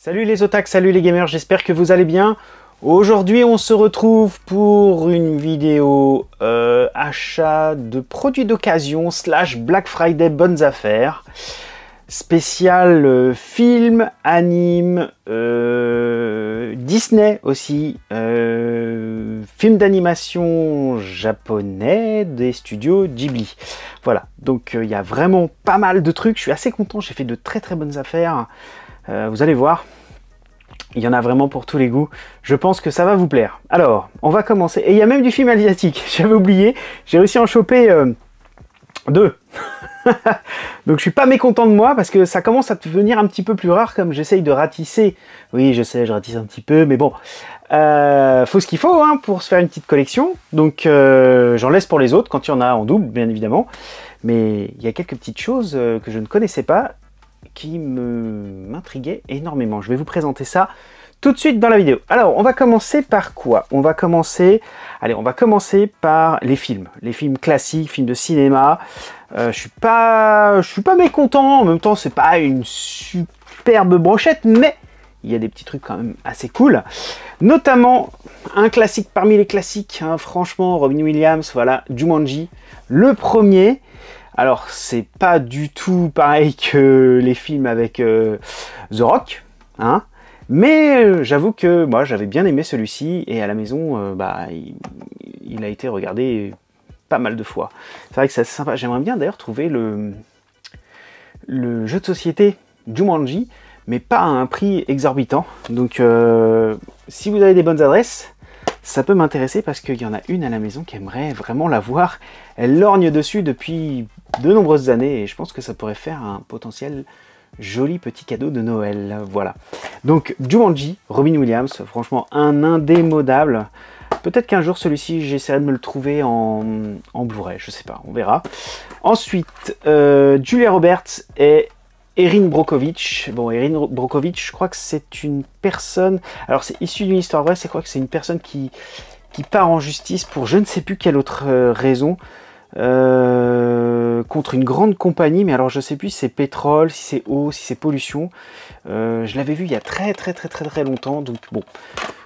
Salut les otaks, salut les gamers, j'espère que vous allez bien. Aujourd'hui on se retrouve pour une vidéo achat de produits d'occasion slash Black Friday bonnes affaires. Spécial film, anime, Disney aussi, film d'animation japonais des studios Ghibli. Voilà, donc il y a vraiment pas mal de trucs, je suis assez content, j'ai fait de très bonnes affaires. Vous allez voir, il y en a vraiment pour tous les goûts. Je pense que ça va vous plaire. Alors, on va commencer. Et il y a même du film asiatique, j'avais oublié. J'ai réussi à en choper deux. Donc je suis pas mécontent de moi parce que ça commence à devenir un petit peu plus rare comme j'essaye de ratisser. Oui, je sais, je ratisse un petit peu, mais bon. Faut ce qu'il faut hein, pour se faire une petite collection. Donc j'en laisse pour les autres quand il y en a en double, bien évidemment. Mais il y a quelques petites choses que je ne connaissais pas qui m'intriguait énormément. Je vais vous présenter ça tout de suite dans la vidéo. Alors, on va commencer par quoi? On va commencer par les films classiques, films de cinéma. Je suis pas mécontent. En même temps, c'est pas une superbe brochette, mais il y a des petits trucs quand même assez cool. Notamment un classique parmi les classiques. Hein, franchement, Robin Williams, voilà, Jumanji, le premier. Alors, c'est pas du tout pareil que les films avec The Rock, hein, mais j'avoue que moi, j'avais bien aimé celui-ci, et à la maison, il a été regardé pas mal de fois. C'est vrai que c'est assez sympa. J'aimerais bien d'ailleurs trouver le jeu de société Jumanji, mais pas à un prix exorbitant. Donc, si vous avez des bonnes adresses, ça peut m'intéresser parce qu'il y en a une à la maison qui aimerait vraiment la voir. Elle lorgne dessus depuis de nombreuses années et je pense que ça pourrait faire un potentiel joli petit cadeau de Noël. Voilà. Donc Jumanji, Robin Williams, franchement un indémodable. Peut-être qu'un jour celui-ci j'essaierai de me le trouver en Blu-ray, je sais pas, on verra. Ensuite, Julia Roberts et Erin Brockovich. Bon, Erin Brockovich, je crois que c'est une personne... Alors, c'est issu d'une histoire vraie, je crois que c'est une personne qui part en justice pour je ne sais plus quelle autre raison, contre une grande compagnie, mais alors je ne sais plus si c'est pétrole, si c'est eau, si c'est pollution. Je l'avais vu il y a très longtemps, donc bon,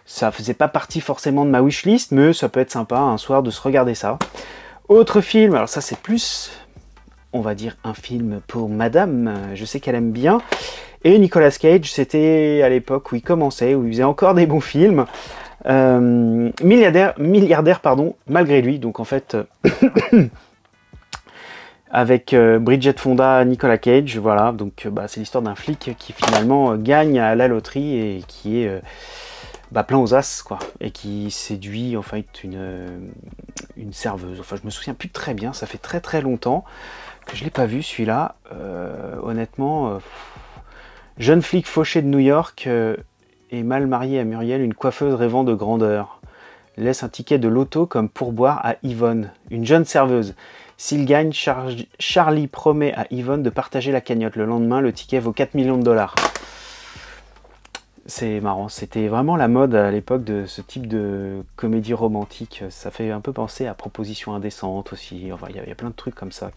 ça faisait pas partie forcément de ma wishlist, mais ça peut être sympa un soir de se regarder ça. Autre film, alors ça c'est plus... on va dire un film pour madame, je sais qu'elle aime bien. Et Nicolas Cage, c'était à l'époque où il commençait, où il faisait encore des bons films. Milliardaire, pardon, malgré lui. Donc en fait, avec Bridget Fonda, Nicolas Cage, voilà. Donc c'est l'histoire d'un flic qui finalement gagne à la loterie et qui est plein aux as, quoi. Et qui séduit en fait une serveuse. Enfin, je me souviens plus très bien, ça fait très longtemps que je l'ai pas vu celui-là, honnêtement. Jeune flic fauché de New York et mal marié à Muriel, une coiffeuse rêvant de grandeur. Laisse un ticket de loto comme pourboire à Yvonne, une jeune serveuse. S'il gagne, Charlie promet à Yvonne de partager la cagnotte. Le lendemain, le ticket vaut 4 millions de dollars. C'est marrant, c'était vraiment la mode à l'époque de ce type de comédie romantique. Ça fait un peu penser à Proposition indécente aussi. Enfin, il y a plein de trucs comme ça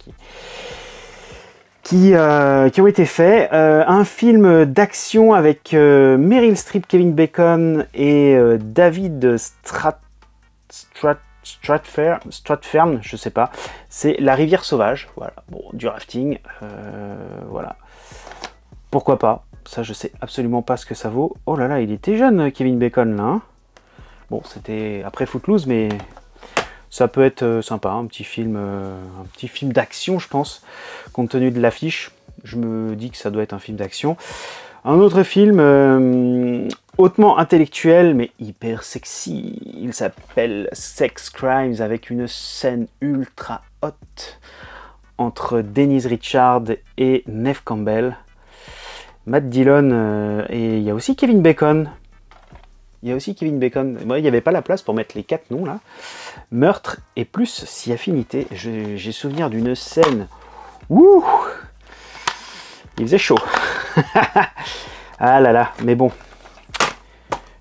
qui ont été faits. Un film d'action avec Meryl Streep, Kevin Bacon et David Strathairn, je sais pas. C'est La Rivière Sauvage. Voilà, bon, du rafting. Voilà. Pourquoi pas? Ça, je sais absolument pas ce que ça vaut. Oh là là, il était jeune, Kevin Bacon, là. Hein, bon, c'était après Footloose, mais ça peut être sympa. Un petit film d'action, je pense, compte tenu de l'affiche. Je me dis que ça doit être un film d'action. Un autre film hautement intellectuel, mais hyper sexy. Il s'appelle Sex Crimes, avec une scène ultra hot entre Denise Richards et Neve Campbell. Matt Dillon, et il y a aussi Kevin Bacon. Moi, il n'y avait pas la place pour mettre les 4 noms là. Meurtre et plus si affinité. J'ai souvenir d'une scène. Wouh! Il faisait chaud. Ah là là, mais bon.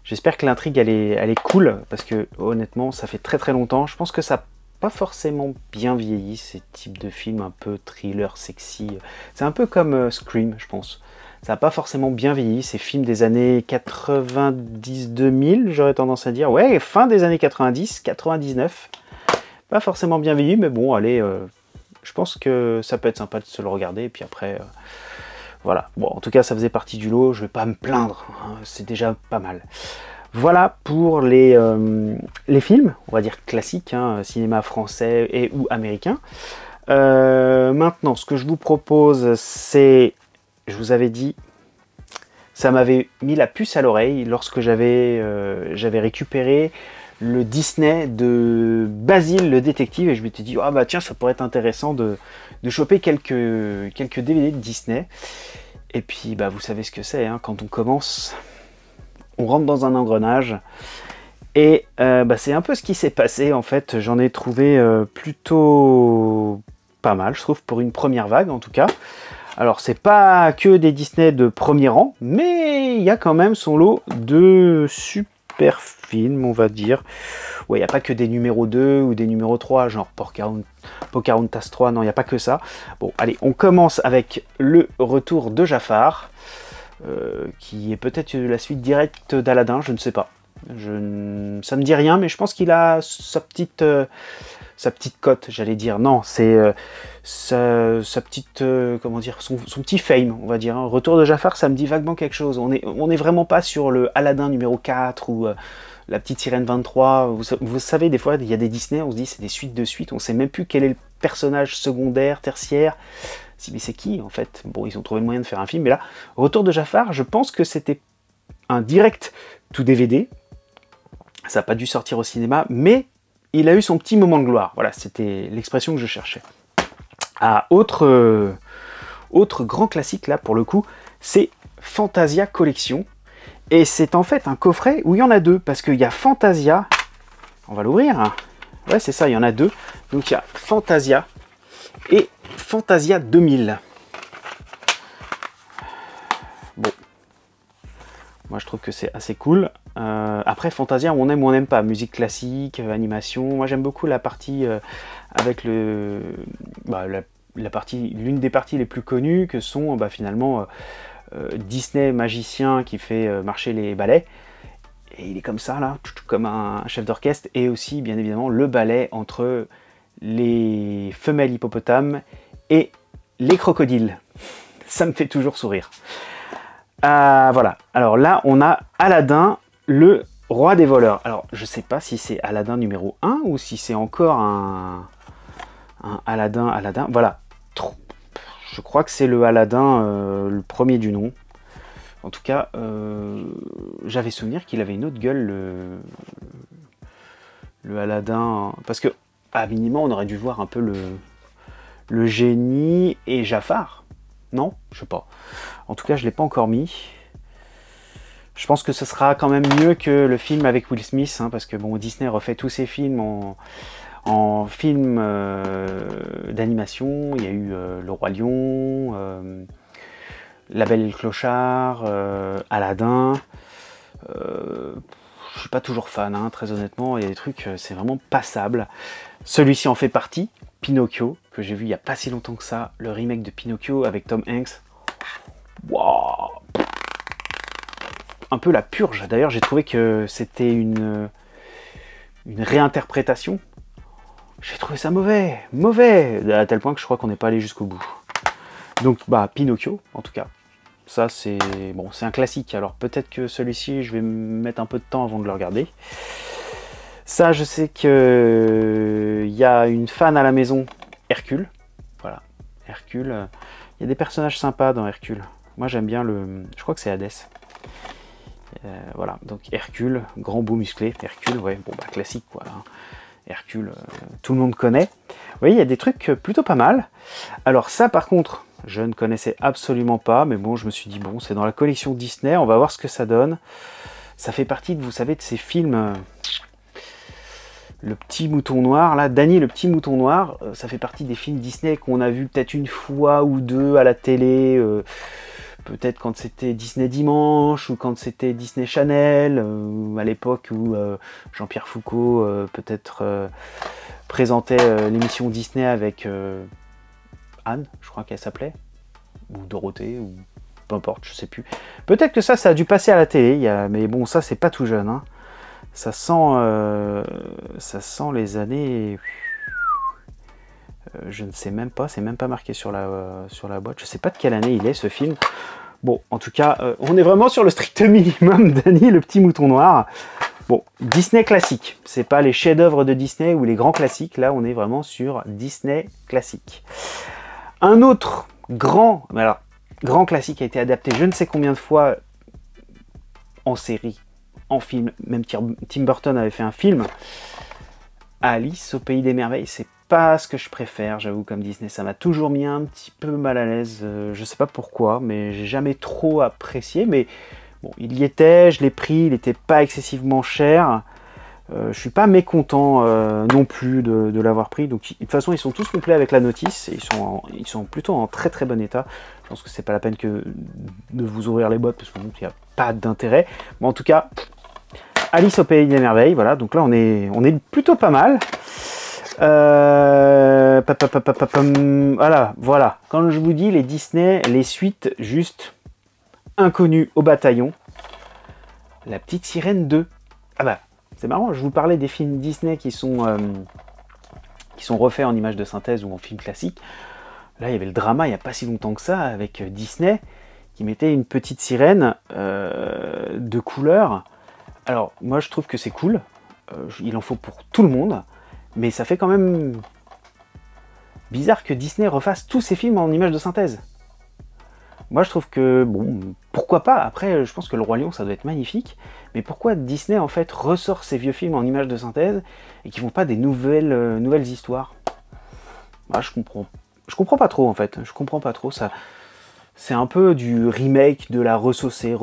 J'espère que l'intrigue elle est cool parce que honnêtement, ça fait très longtemps. Je pense que ça n'a pas forcément bien vieilli, ces types de films un peu thriller, sexy. C'est un peu comme Scream, je pense. Ça n'a pas forcément bien vieilli, ces films des années 90-2000, j'aurais tendance à dire. Ouais, fin des années 90, 99. Pas forcément bien vieilli, mais bon, allez, je pense que ça peut être sympa de se le regarder, et puis après, voilà. Bon, en tout cas, ça faisait partie du lot, je vais pas me plaindre, hein, c'est déjà pas mal. Voilà pour les films, on va dire classiques, hein, cinéma français et ou américain. Maintenant, ce que je vous propose, c'est, je vous avais dit, ça m'avait mis la puce à l'oreille lorsque j'avais récupéré le Disney de Basile le détective, et je m'étais dit, ah bah tiens, ça pourrait être intéressant de choper quelques DVD de Disney. Et puis, bah vous savez ce que c'est, hein, quand on commence, on rentre dans un engrenage. Et bah, c'est un peu ce qui s'est passé, en fait. J'en ai trouvé plutôt pas mal, je trouve, pour une première vague, en tout cas. Alors, c'est pas que des Disney de premier rang, mais il y a quand même son lot de super films, on va dire. Ouais, il n'y a pas que des numéros 2 ou des numéros 3, genre Pocahontas 3, non, il n'y a pas que ça. Bon, allez, on commence avec le retour de Jafar, qui est peut-être la suite directe d'Aladin, je ne sais pas. Ça me dit rien, mais je pense qu'il a sa petite cote, j'allais dire. Non, c'est sa petite, comment dire, son petit fame, on va dire. Hein. Retour de Jafar, ça me dit vaguement quelque chose. On est vraiment pas sur le Aladdin numéro 4 ou la petite sirène 23. Vous savez, des fois, il y a des Disney, on se dit c'est des suites de suites, on sait même plus quel est le personnage secondaire, tertiaire. Mais c'est qui, en fait? Bon, ils ont trouvé le moyen de faire un film, mais là, Retour de Jafar, je pense que c'était un direct to DVD. Ça n'a pas dû sortir au cinéma, mais il a eu son petit moment de gloire. Voilà, c'était l'expression que je cherchais. Ah, autre grand classique, là, pour le coup, c'est Fantasia Collection. Et c'est en fait un coffret où il y en a deux, parce qu'il y a Fantasia... On va l'ouvrir, hein. Ouais, c'est ça, il y en a deux. Donc il y a Fantasia et Fantasia 2000. Bon. Moi, je trouve que c'est assez cool. Après, Fantasia, on aime ou on n'aime pas. Musique classique, animation. Moi, j'aime beaucoup la partie avec le... l'une des parties les plus connues, que sont finalement Disney magicien qui fait marcher les balais. Et il est comme ça, là, comme un chef d'orchestre. Et aussi, bien évidemment, le ballet entre les femelles hippopotames et les crocodiles. Ça me fait toujours sourire. Voilà, alors là on a Aladdin, le roi des voleurs. Alors je sais pas si c'est Aladdin numéro 1 ou si c'est encore un Aladdin, voilà. Je crois que c'est le Aladdin, le premier du nom. En tout cas, j'avais souvenir qu'il avait une autre gueule, le Aladdin, parce que à minimum on aurait dû voir un peu le génie et Jafar. Non, je sais pas. En tout cas, je ne l'ai pas encore mis. Je pense que ce sera quand même mieux que le film avec Will Smith, hein, parce que bon, Disney refait tous ses films en film d'animation. Il y a eu Le Roi Lion, La Belle et le Clochard, Aladdin. Je suis pas toujours fan, hein, très honnêtement. Il y a des trucs, c'est vraiment passable. Celui-ci en fait partie. Pinocchio, que j'ai vu il n'y a pas si longtemps que ça, le remake de Pinocchio avec Tom Hanks. Wow. Un peu la purge. D'ailleurs, j'ai trouvé que c'était une réinterprétation. J'ai trouvé ça mauvais, à tel point que je crois qu'on n'est pas allé jusqu'au bout. Donc, Pinocchio, en tout cas. Ça, c'est bon, c'est un classique. Alors, peut-être que celui-ci, je vais mettre un peu de temps avant de le regarder. Ça, je sais que il y a une fan à la maison, Hercule. Voilà, Hercule. Il y a des personnages sympas dans Hercule. Moi, j'aime bien je crois que c'est Hadès. Voilà, donc Hercule, grand beau musclé. Hercule, ouais, bon, classique, quoi. Hein. Hercule, tout le monde connaît. Vous voyez, il y a des trucs plutôt pas mal. Alors ça, par contre, je ne connaissais absolument pas. Mais bon, je me suis dit, bon, c'est dans la collection Disney. On va voir ce que ça donne. Ça fait partie, vous savez, de ces films... Le petit mouton noir, là, Danny le petit mouton noir, ça fait partie des films Disney qu'on a vu peut-être une fois ou deux à la télé, peut-être quand c'était Disney Dimanche, ou quand c'était Disney Channel, à l'époque où Jean-Pierre Foucault peut-être présentait l'émission Disney avec Anne, je crois qu'elle s'appelait, ou Dorothée, ou peu importe, je sais plus. Peut-être que ça a dû passer à la télé, mais bon, ça c'est pas tout jeune, hein. Ça sent les années... je ne sais même pas, c'est même pas marqué sur la boîte. Je sais pas de quelle année il est ce film. Bon, en tout cas, on est vraiment sur le strict minimum d'Annie, le petit mouton noir. Bon, Disney classique. C'est pas les chefs-d'œuvre de Disney ou les grands classiques. Là, on est vraiment sur Disney classique. Un autre grand classique a été adapté je ne sais combien de fois en série, en film. Même Tim Burton avait fait un film. Alice au Pays des Merveilles, c'est pas ce que je préfère, j'avoue, comme Disney. Ça m'a toujours mis un petit peu mal à l'aise. Je sais pas pourquoi, mais j'ai jamais trop apprécié. Mais bon, il y était, je l'ai pris, il n'était pas excessivement cher. Je suis pas mécontent non plus de l'avoir pris. Donc, de toute façon, ils sont tous complets avec la notice. Et ils sont plutôt en très très bon état. Je pense que c'est pas la peine de vous ouvrir les boîtes parce qu'il n'y a pas d'intérêt. Mais en tout cas, Alice au Pays des Merveilles, voilà. Donc là, on est plutôt pas mal. Voilà. Quand je vous dis les Disney, les suites juste inconnues au bataillon. La Petite Sirène 2. Ah bah, c'est marrant, je vous parlais des films Disney qui sont refaits en images de synthèse ou en film classique. Là, il y avait le drama il n'y a pas si longtemps que ça avec Disney qui mettait une petite sirène de couleur. Alors, moi, je trouve que c'est cool. Il en faut pour tout le monde. Mais ça fait quand même bizarre que Disney refasse tous ses films en images de synthèse. Moi, je trouve que, bon, pourquoi pas. Après, je pense que Le Roi Lion, ça doit être magnifique. Mais pourquoi Disney, en fait, ressort ses vieux films en images de synthèse et qu'ils font pas des nouvelles histoires? Bah, je comprends pas trop, en fait. Je comprends pas trop. Ça, c'est un peu du remake de la ressaucer.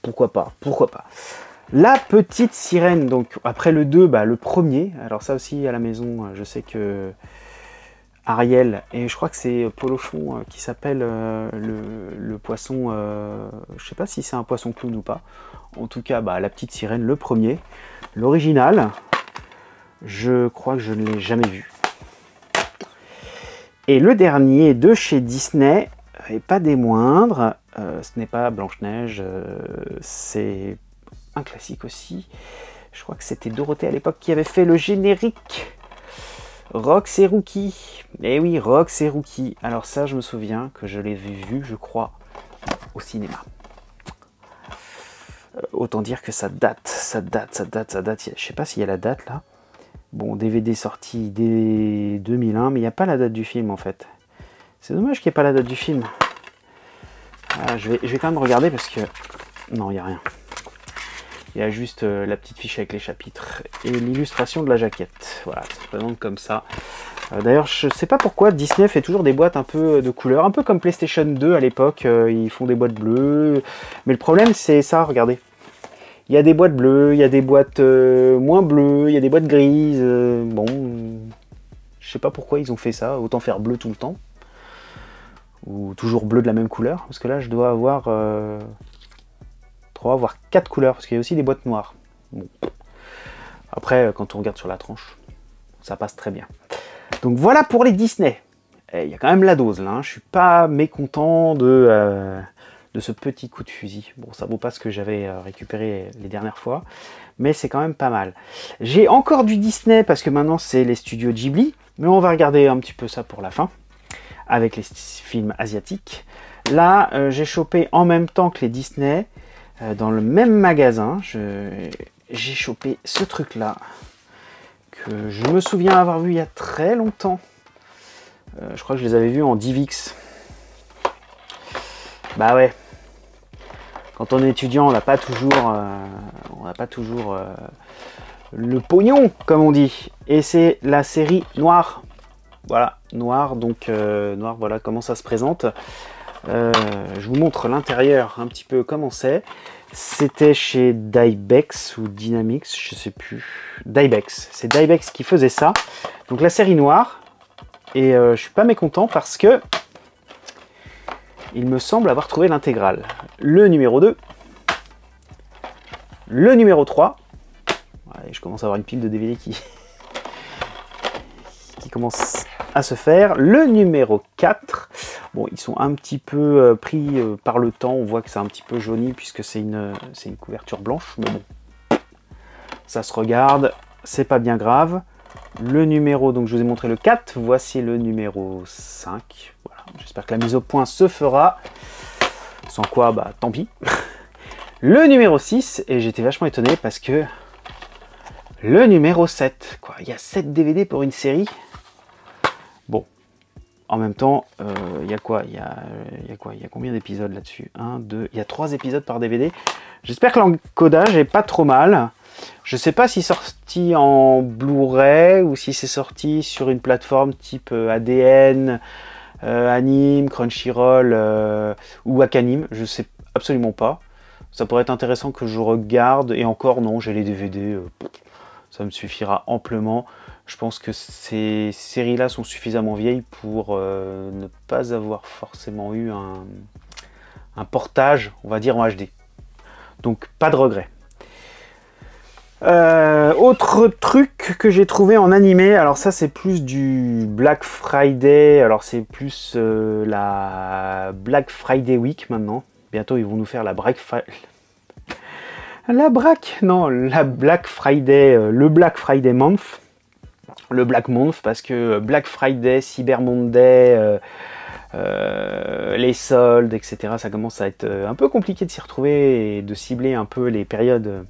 Pourquoi pas? La Petite Sirène, donc après le 2, bah, le premier. Alors ça aussi, à la maison, je sais que Ariel, et je crois que c'est Polochon qui s'appelle le poisson, je sais pas si c'est un poisson clown ou pas. En tout cas, bah, La Petite Sirène, le premier. L'original, je crois que je ne l'ai jamais vu. Et le dernier de chez Disney, et pas des moindres, ce n'est pas Blanche-Neige, c'est un classique aussi. Je crois que c'était Dorothée à l'époque qui avait fait le générique. Rox et Rookie. Eh oui, Rox et Rookie. Alors ça, je me souviens que je l'ai vu, je crois, au cinéma. Autant dire que ça date. Je sais pas s'il y a la date là. Bon, DVD sorti dès 2001, mais il n'y a pas la date du film en fait. C'est dommage qu'il n'y ait pas la date du film. Ah, je vais quand même regarder parce que... Non, il n'y a rien. Il y a juste la petite fiche avec les chapitres et l'illustration de la jaquette. Voilà, ça se présente comme ça. D'ailleurs, je sais pas pourquoi Disney fait toujours des boîtes un peu de couleur, un peu comme PlayStation 2 à l'époque. Ils font des boîtes bleues. Mais le problème, c'est ça, regardez. Il y a des boîtes bleues, il y a des boîtes moins bleues, il y a des boîtes grises. Bon, je sais pas pourquoi ils ont fait ça. Autant faire bleu tout le temps. Ou toujours bleu de la même couleur. Parce que là, je dois avoir... 3 voire 4 couleurs, parce qu'il y a aussi des boîtes noires. Bon. Après, quand on regarde sur la tranche, ça passe très bien. Donc voilà pour les Disney. Il y a quand même la dose là, hein. Je suis pas mécontent de ce petit coup de fusil. Bon, ça vaut pas ce que j'avais récupéré les dernières fois, mais c'est quand même pas mal. J'ai encore du Disney, parce que maintenant c'est les studios Ghibli, mais on va regarder un petit peu ça pour la fin, avec les films asiatiques. Là, j'ai chopé en même temps que les Disney, dans le même magasin, j'ai chopé ce truc-là, que je me souviens avoir vu il y a très longtemps. Je crois que je les avais vus en DivX. Bah ouais. Quand on est étudiant, on n'a pas toujours, le pognon, comme on dit. Et c'est la série Noir. Voilà, Noir, donc Noir, voilà comment ça se présente. Je vous montre l'intérieur un petit peu comment c'est. C'était chez Dybex ou Dynamix, je sais plus. Dybex, c'est Dybex qui faisait ça. Donc la série Noire. Et je suis pas mécontent parce que il me semble avoir trouvé l'intégrale. Le numéro 2. Le numéro 3. Ouais, je commence à avoir une pile de DVD qui commence à se faire. Le numéro 4. Bon, ils sont un petit peu pris par le temps, on voit que c'est un petit peu jauni puisque c'est une couverture blanche, mais bon, ça se regarde, c'est pas bien grave. Le numéro, donc je vous ai montré le 4, voici le numéro 5. Voilà. J'espère que la mise au point se fera, sans quoi, bah tant pis. Le numéro 6, et j'étais vachement étonné parce que le numéro 7, quoi, il y a 7 DVD pour une série. Bon, en même temps, il y a quoi, il y a combien d'épisodes là-dessus? 1, 2, il y a 3 épisodes par DVD. J'espère que l'encodage est pas trop mal. Je sais pas si c'est sorti en Blu-ray ou si c'est sorti sur une plateforme type ADN, Anime, Crunchyroll ou Wakanim. Je sais absolument pas. Ça pourrait être intéressant que je regarde. Et encore, non, j'ai les DVD. Ça me suffira amplement. Je pense que ces séries-là sont suffisamment vieilles pour ne pas avoir forcément eu un portage, on va dire, en HD. Donc, pas de regret. Autre truc que j'ai trouvé en animé, alors ça c'est plus du Black Friday, alors c'est plus la Black Friday Week maintenant. Bientôt ils vont nous faire la Black Friday... La Black Friday, le Black Friday Month. Le Black Month parce que Black Friday, Cyber Monday, les soldes, etc. Ça commence à être un peu compliqué de s'y retrouver et de cibler un peu les périodes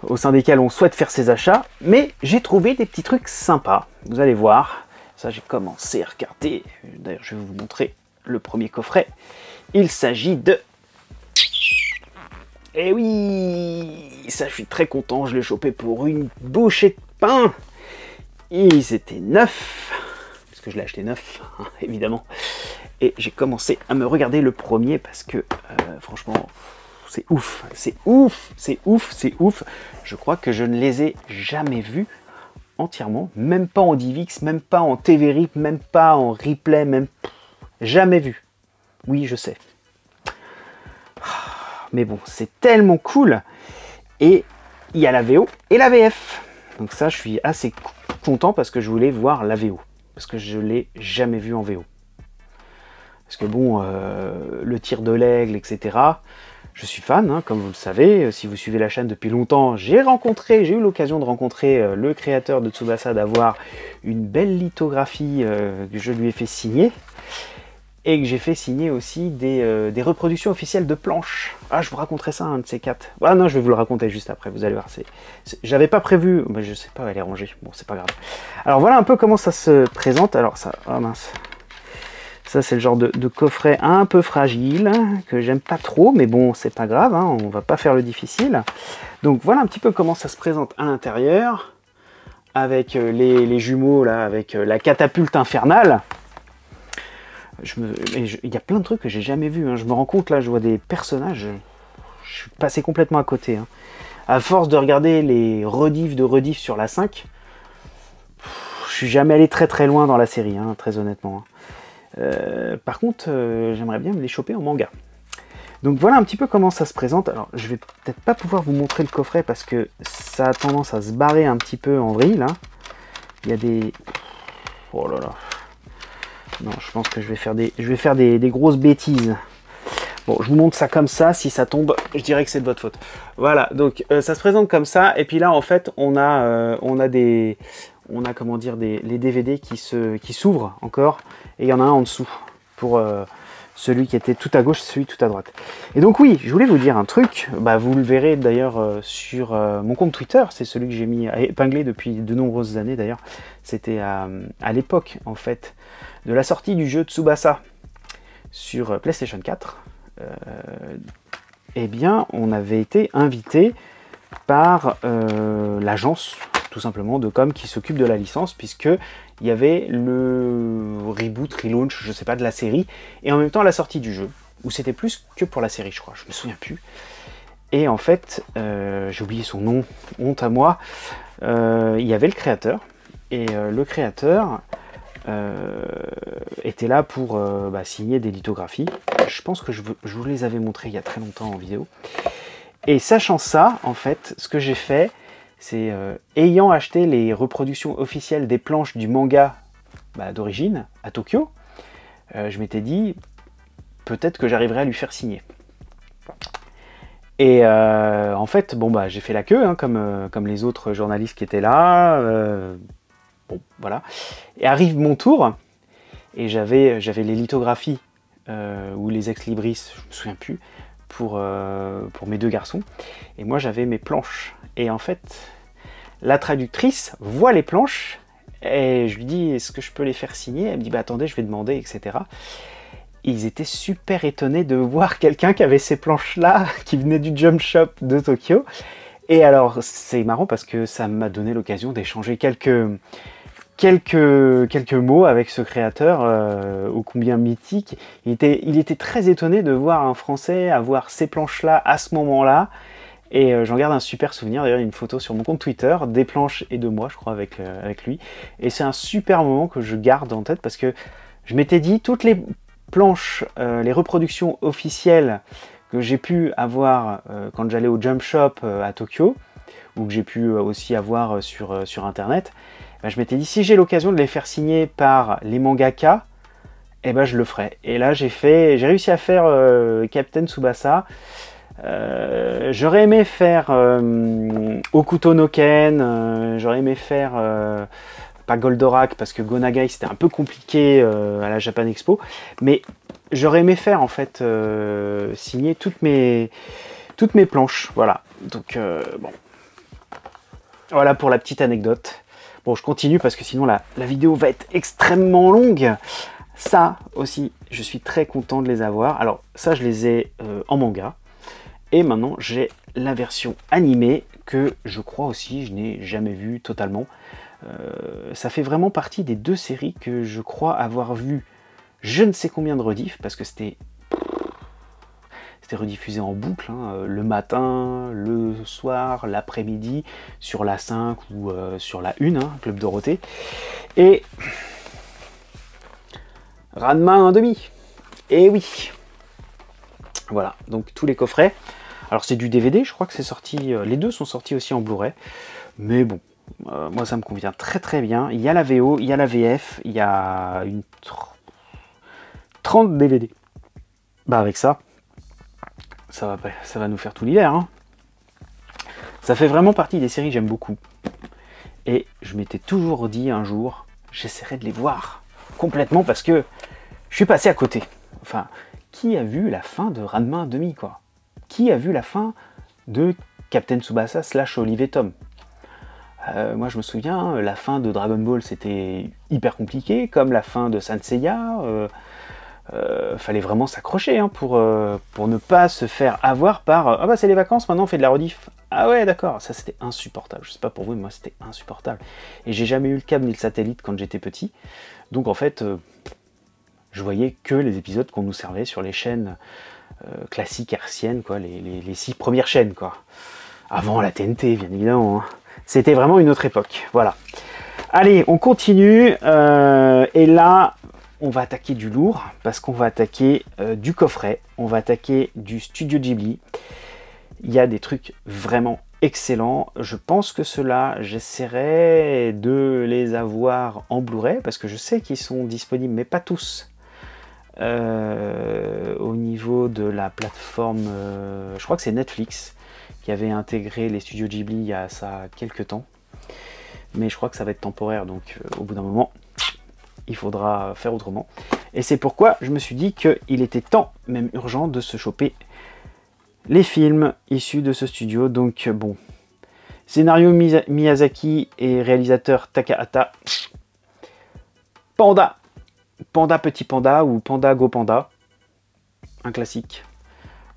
au sein desquels on souhaite faire ses achats, mais j'ai trouvé des petits trucs sympas, vous allez voir. Ça, j'ai commencé à regarder, d'ailleurs je vais vous montrer le premier coffret. Il s'agit de... Eh oui, ça je suis très content, je l'ai chopé pour une bouchée de pain. Ils étaient neufs, parce que je l'ai acheté neuf, hein, évidemment. Et j'ai commencé à me regarder le premier, parce que franchement... C'est ouf, c'est ouf, c'est ouf, c'est ouf. Je crois que je ne les ai jamais vus entièrement, même pas en DivX, même pas en TV-RIP, même pas en replay, même jamais vu. Oui, je sais. Mais bon, c'est tellement cool. Et il y a la VO et la VF. Donc ça, je suis assez content parce que je voulais voir la VO. Parce que je ne l'ai jamais vu en VO. Parce que bon, le tir de l'aigle, etc., je suis fan, hein, comme vous le savez. Si vous suivez la chaîne depuis longtemps, j'ai eu l'occasion de rencontrer le créateur de Tsubasa, d'avoir une belle lithographie que je lui ai fait signer. Et que j'ai fait signer aussi des reproductions officielles de planches. Ah, je vous raconterai ça, un de ces 4. Ah non, je vais vous le raconter juste après, vous allez voir. J'avais pas prévu, mais je sais pas, elle est rangée. Bon, c'est pas grave. Alors voilà un peu comment ça se présente. Alors ça, oh mince. Ça, c'est le genre de coffret un peu fragile, que j'aime pas trop, mais bon, c'est pas grave, hein, on va pas faire le difficile. Donc voilà un petit peu comment ça se présente à l'intérieur, avec les jumeaux, là, avec la catapulte infernale. Il y a plein de trucs que j'ai jamais vus, hein. Je me rends compte, là, je vois des personnages, je suis passé complètement à côté. Hein. À force de regarder les rediffs sur la 5, je suis jamais allé très très loin dans la série, hein, très honnêtement. Par contre, j'aimerais bien me les choper en manga. Donc voilà un petit peu comment ça se présente. Alors, je vais peut-être pas pouvoir vous montrer le coffret parce que ça a tendance à se barrer un petit peu en vrille. Hein. Il y a des... Oh là là. Non, je pense que je vais faire des grosses bêtises. Bon, je vous montre ça comme ça. Si ça tombe, je dirais que c'est de votre faute. Voilà, donc ça se présente comme ça. Et puis là, en fait, on a comment dire, les DVD qui s'ouvrent encore, et il y en a un en dessous pour celui qui était tout à gauche et celui tout à droite. Et donc oui, je voulais vous dire un truc, bah, vous le verrez d'ailleurs sur mon compte Twitter, c'est celui que j'ai mis à épingler depuis de nombreuses années d'ailleurs. C'était à l'époque en fait de la sortie du jeu Tsubasa sur PlayStation 4. Eh bien, on avait été invité par l'agence tout simplement de com qui s'occupe de la licence, puisque il y avait le reboot, relaunch, je sais pas, de la série, et en même temps la sortie du jeu, où c'était plus que pour la série, je crois, je me souviens plus. Et en fait, j'ai oublié son nom, honte à moi, il y avait le créateur, et le créateur était là pour signer des lithographies. Je pense que je vous les avais montrées il y a très longtemps en vidéo. Et sachant ça, en fait, ce que j'ai fait, c'est ayant acheté les reproductions officielles des planches du manga d'origine à Tokyo, je m'étais dit, peut-être que j'arriverai à lui faire signer. Et en fait, bon bah j'ai fait la queue, hein, comme les autres journalistes qui étaient là. Bon, voilà. Et arrive mon tour, et j'avais les lithographies, ou les ex-libris, je me souviens plus, pour mes 2 garçons. Et moi j'avais mes planches. Et en fait, la traductrice voit les planches, et je lui dis, est-ce que je peux les faire signer? Elle me dit, bah attendez, je vais demander, etc. Ils étaient super étonnés de voir quelqu'un qui avait ces planches-là, qui venait du Jump Shop de Tokyo. Et alors, c'est marrant parce que ça m'a donné l'occasion d'échanger quelques mots avec ce créateur, ô combien mythique. Il était très étonné de voir un Français avoir ces planches-là à ce moment-là. Et j'en garde un super souvenir. D'ailleurs, il y a une photo sur mon compte Twitter, des planches et de moi, je crois, avec lui. Et c'est un super moment que je garde en tête parce que je m'étais dit, toutes les planches, les reproductions officielles que j'ai pu avoir quand j'allais au Jump Shop à Tokyo, ou que j'ai pu aussi avoir sur internet, ben, je m'étais dit, si j'ai l'occasion de les faire signer par les mangaka, eh ben je le ferai. Et là j'ai réussi à faire Captain Tsubasa. J'aurais aimé faire Okuto no Ken, j'aurais aimé faire pas Goldorak parce que Gonagai c'était un peu compliqué à la Japan Expo, mais j'aurais aimé faire en fait signer toutes mes planches, voilà. Donc bon, voilà pour la petite anecdote. Bon, je continue parce que sinon la vidéo va être extrêmement longue. Ça aussi, je suis très content de les avoir. Alors ça, je les ai en manga. Et maintenant, j'ai la version animée que je crois aussi, je n'ai jamais vue totalement. Ça fait vraiment partie des 2 séries que je crois avoir vu je ne sais combien de rediffs, parce que c'était rediffusé en boucle, hein, le matin, le soir, l'après-midi, sur la 5 ou sur la 1, hein, Club Dorothée. Et Ranma 1/2. Et oui. Voilà, donc tous les coffrets. Alors c'est du DVD, je crois que c'est sorti, les 2 sont sortis aussi en Blu-ray. Mais bon, moi ça me convient très très bien. Il y a la VO, il y a la VF, il y a une 30 DVD. Bah avec ça, ça va nous faire tout l'hiver. Hein. Ça fait vraiment partie des séries que j'aime beaucoup. Et je m'étais toujours dit un jour, j'essaierai de les voir complètement parce que je suis passé à côté. Enfin, qui a vu la fin de Ranma 1/2, quoi? Qui a vu la fin de Captain Tsubasa / Olive et Tom? Moi je me souviens, la fin de Dragon Ball c'était hyper compliqué, comme la fin de Saint Seiya. Fallait vraiment s'accrocher hein, pour ne pas se faire avoir par ah bah c'est les vacances, maintenant on fait de la rediff. Ah ouais d'accord, ça c'était insupportable. Je sais pas pour vous, mais moi c'était insupportable. Et j'ai jamais eu le câble ni le satellite quand j'étais petit. Donc en fait, je voyais que les épisodes qu'on nous servait sur les chaînes classiques hertziennes, quoi, les 6 premières chaînes, quoi. Avant la TNT, bien évidemment. Hein. C'était vraiment une autre époque. Voilà. Allez, on continue. Et là, on va attaquer du lourd, parce qu'on va attaquer du coffret. On va attaquer du Studio Ghibli. Il y a des trucs vraiment excellents. Je pense que ceux-là, j'essaierai de les avoir en Blu-ray, parce que je sais qu'ils sont disponibles, mais pas tous. Au niveau de la plateforme, je crois que c'est Netflix qui avait intégré les studios Ghibli il y a ça quelques temps, mais je crois que ça va être temporaire, donc au bout d'un moment il faudra faire autrement, et c'est pourquoi je me suis dit qu'il était temps, même urgent, de se choper les films issus de ce studio. Donc bon, scénario Miyazaki et réalisateur Takahata. Panda Petit Panda ou Panda Go Panda, un classique.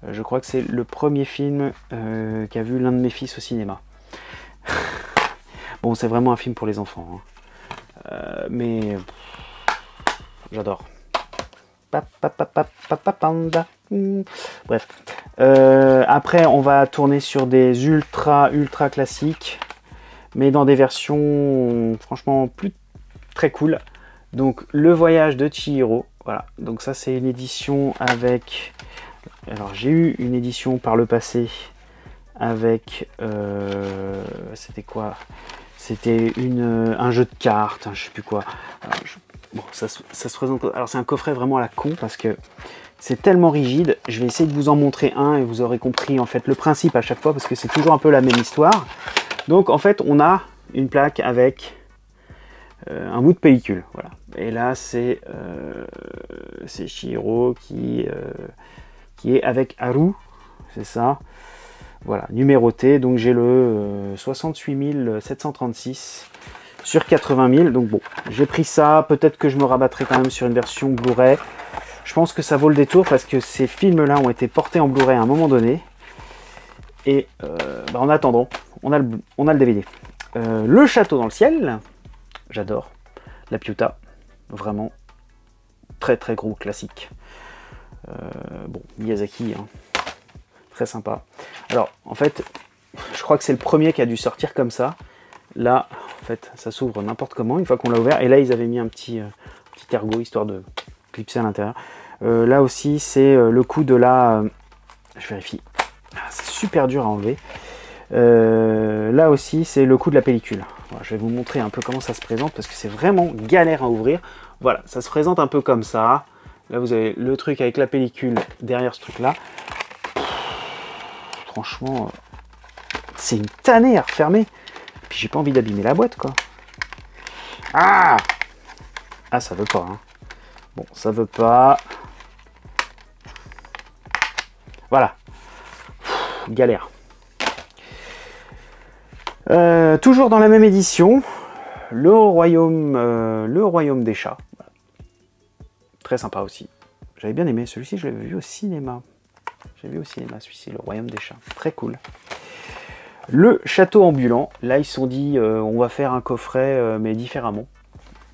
Je crois que c'est le premier film qu'a vu l'un de mes fils au cinéma. Bon, c'est vraiment un film pour les enfants, hein. Mais j'adore. Panda. Bref. Après, on va tourner sur des ultra classiques, mais dans des versions franchement plus très cool. Donc le voyage de Chihiro, voilà, donc ça c'est une édition avec, alors j'ai eu une édition par le passé avec, c'était quoi? C'était un jeu de cartes, hein, je sais plus quoi. Alors, Bon, ça se présente... Alors c'est un coffret vraiment à la con parce que c'est tellement rigide. Je vais essayer de vous en montrer un et vous aurez compris en fait le principe à chaque fois parce que c'est toujours un peu la même histoire. Donc en fait on a une plaque avec un bout de pellicule. Voilà. Et là c'est Chihiro qui est avec Haru, c'est ça. Voilà, numéroté. Donc j'ai le 68 736 sur 80 000. Donc bon, j'ai pris ça. Peut-être que je me rabattrai quand même sur une version Blu-ray. Je pense que ça vaut le détour parce que ces films-là ont été portés en Blu-ray à un moment donné. Et en attendant, on a le DVD. Le château dans le ciel, j'adore. La Piuta, vraiment très très gros classique. Bon, Miyazaki, hein, très sympa. Alors, en fait, je crois que c'est le premier qui a dû sortir comme ça. Là, en fait, ça s'ouvre n'importe comment une fois qu'on l'a ouvert. Et là, ils avaient mis un petit ergot histoire de clipser à l'intérieur. Là aussi, c'est le coup de la... je vérifie. Ah, c'est super dur à enlever. Là aussi, c'est le coup de la pellicule. Voilà, je vais vous montrer un peu comment ça se présente parce que c'est vraiment galère à ouvrir. Voilà, ça se présente un peu comme ça. Là, vous avez le truc avec la pellicule derrière ce truc-là. Franchement, c'est une tannée à refermer. Puis j'ai pas envie d'abîmer la boîte, quoi. Ah, ça veut pas, hein. Bon, ça veut pas. Voilà. Galère. Toujours dans la même édition, le royaume des chats. Très sympa aussi. J'avais bien aimé. Celui-ci, je l'avais vu au cinéma. J'ai vu au cinéma celui-ci, le royaume des chats. Très cool. Le château ambulant. Là, ils se sont dit, on va faire un coffret, mais différemment.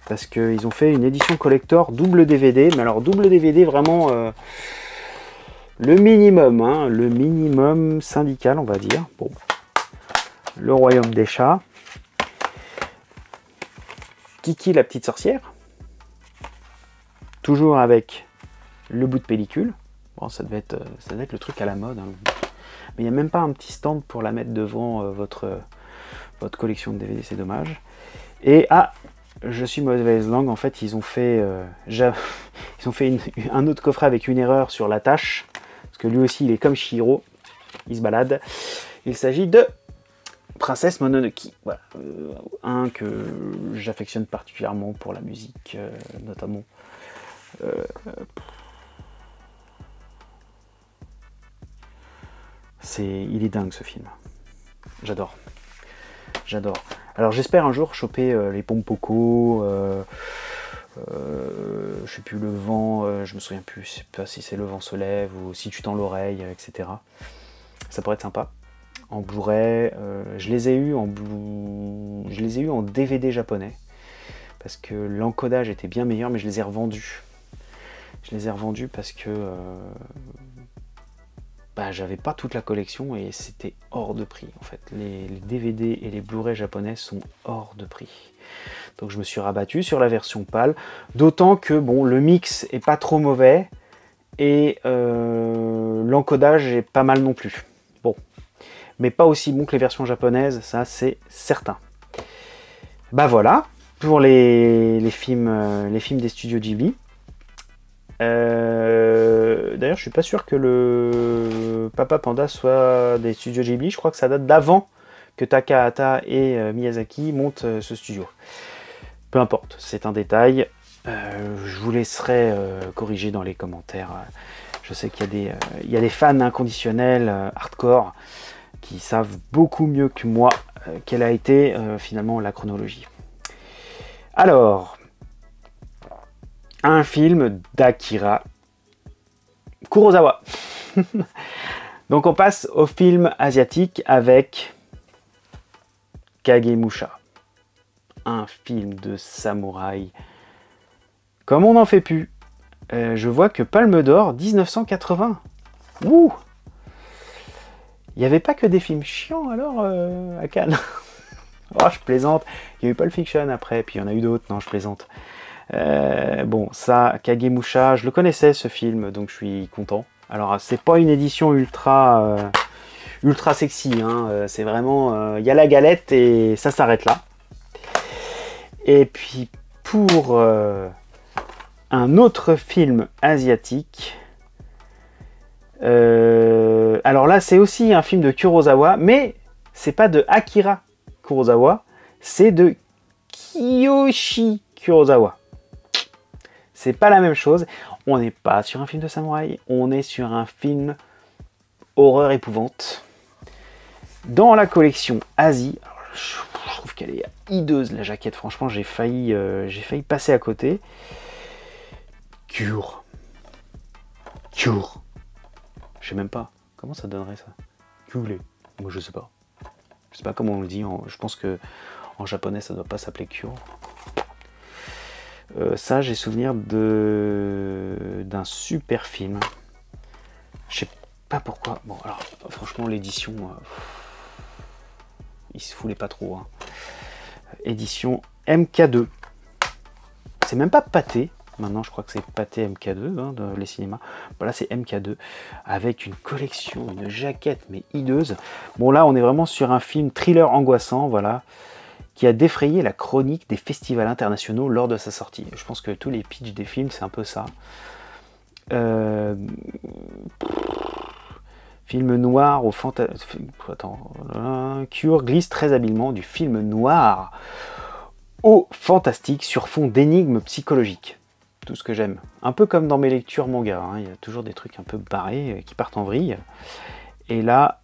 Parce qu'ils ont fait une édition collector double DVD. Mais alors, double DVD, vraiment le minimum. Hein, le minimum syndical, on va dire. Bon. Le royaume des chats. Kiki, la petite sorcière. Toujours avec le bout de pellicule. Bon, ça devait être le truc à la mode. Hein. Mais il n'y a même pas un petit stand pour la mettre devant votre collection de DVD, c'est dommage. Et je suis mauvaise langue, en fait, ils ont fait, un autre coffret avec une erreur sur la tâche. Parce que lui aussi, il est comme Chihiro, il se balade. Il s'agit de Princesse Mononoke. Voilà. Un que j'affectionne particulièrement pour la musique, notamment. Il est dingue ce film. J'adore. J'adore. Alors j'espère un jour choper les Pompoko, je sais plus, le vent, je me souviens plus, je sais pas si c'est Le vent se lève ou Si tu tends l'oreille, etc. Ça pourrait être sympa. En Blu-ray, je les ai eu en DVD japonais parce que l'encodage était bien meilleur, mais je les ai revendus. Je les ai revendus parce que j'avais pas toute la collection et c'était hors de prix en fait. Les DVD et les Blu-ray japonais sont hors de prix. Donc je me suis rabattu sur la version PAL, d'autant que bon, le mix est pas trop mauvais et l'encodage est pas mal non plus. Bon, mais pas aussi bon que les versions japonaises, ça c'est certain. Voilà pour les films des studios Ghibli. D'ailleurs, je suis pas sûr que le Papa Panda soit des studios Ghibli. Je crois que ça date d'avant que Takahata et Miyazaki montent ce studio. Peu importe, c'est un détail. Je vous laisserai corriger dans les commentaires. Je sais qu'il y a des fans inconditionnels, hardcore, qui savent beaucoup mieux que moi quelle a été finalement la chronologie. Alors, un film d'Akira Kurosawa. Donc on passe au film asiatique avec Kagemusha. Un film de samouraï. Comme on n'en fait plus. Je vois que Palme d'Or 1980. Ouh! Il n'y avait pas que des films chiants alors à Cannes. Oh, je plaisante. Il y a eu Pulp Fiction après, puis il y en a eu d'autres. Non, je plaisante. Bon, ça, Kagemusha, je le connaissais ce film, donc je suis content. Alors, c'est pas une édition ultra sexy, hein. C'est vraiment, il y a la galette et ça s'arrête là. Et puis pour un autre film asiatique. Alors là, c'est aussi un film de Kurosawa, mais c'est pas de Akira Kurosawa, c'est de Kiyoshi Kurosawa. C'est pas la même chose. On n'est pas sur un film de samouraï, on est sur un film horreur épouvante. Dans la collection Asie, alors, je trouve qu'elle est hideuse la jaquette. Franchement, j'ai failli passer à côté. Cure. Je sais même pas comment ça donnerait ça. Cure. Moi je sais pas. Je sais pas comment on le dit. Je pense que en japonais ça doit pas s'appeler cure. Ça, j'ai souvenir d'un super film. Je sais pas pourquoi. Bon, alors, franchement, l'édition, il se foulait pas trop. Hein. Édition MK2. C'est même pas Pathé. Maintenant, je crois que c'est Pathé MK2, hein, dans les cinémas. Voilà, c'est MK2, avec une collection, une jaquette, mais hideuse. Bon, là, on est vraiment sur un film thriller angoissant, voilà, qui a défrayé la chronique des festivals internationaux lors de sa sortie. Je pense que tous les pitchs des films, c'est un peu ça. Film noir au Cure glisse très habilement du film noir au fantastique sur fond d'énigmes psychologiques. Tout ce que j'aime. Un peu comme dans mes lectures manga, hein. Il y a toujours des trucs un peu barrés qui partent en vrille. Et là,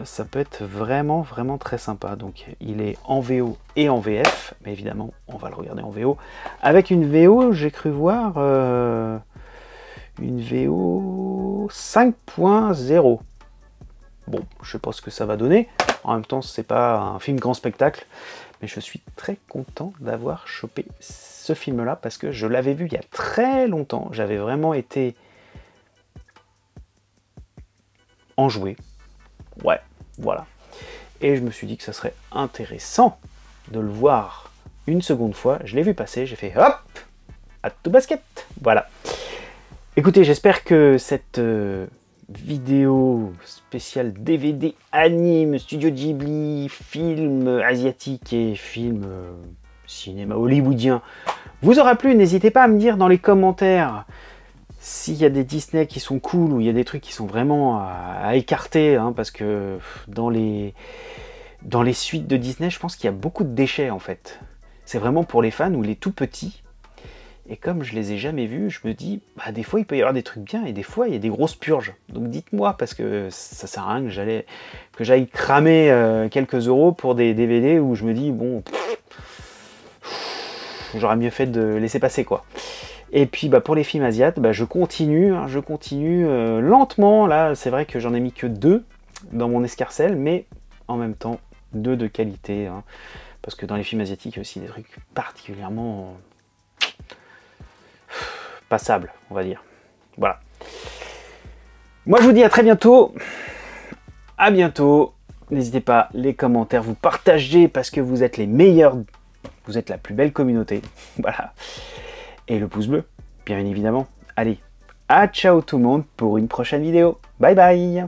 ça peut être vraiment très sympa. Donc, il est en VO et en VF, mais évidemment, on va le regarder en VO. Avec une VO, j'ai cru voir une VO 5.0. Bon, je sais pas ce que ça va donner. En même temps, c'est pas un film grand spectacle, mais je suis très content d'avoir chopé ce film-là parce que je l'avais vu il y a très longtemps. J'avais vraiment été enjoué. Ouais, voilà. Et je me suis dit que ça serait intéressant de le voir une seconde fois. Je l'ai vu passer, j'ai fait hop, à tout basket. Voilà. Écoutez, j'espère que cette vidéo spéciale DVD anime, studio Ghibli, film asiatique et film cinéma hollywoodien vous aura plu. N'hésitez pas à me dire dans les commentaires s'il y a des Disney qui sont cool ou il y a des trucs qui sont vraiment à écarter, hein, parce que dans les suites de Disney, je pense qu'il y a beaucoup de déchets en fait. C'est vraiment pour les fans ou les tout petits. Et comme je les ai jamais vus, je me dis, bah, des fois il peut y avoir des trucs bien et des fois il y a des grosses purges. Donc dites-moi, parce que ça sert à rien que j'aille cramer quelques euros pour des DVD où je me dis, bon, j'aurais mieux fait de laisser passer quoi. Et puis bah, pour les films asiates, bah, je continue lentement. Là, c'est vrai que j'en ai mis que 2 dans mon escarcelle, mais en même temps 2 de qualité. Hein, parce que dans les films asiatiques, il y a aussi des trucs particulièrement passables, on va dire. Voilà. Moi, je vous dis à très bientôt. À bientôt. N'hésitez pas, les commentaires, vous partagez parce que vous êtes les meilleurs. Vous êtes la plus belle communauté. Voilà. Et le pouce bleu, bien évidemment. Allez, à ciao tout le monde pour une prochaine vidéo. Bye bye.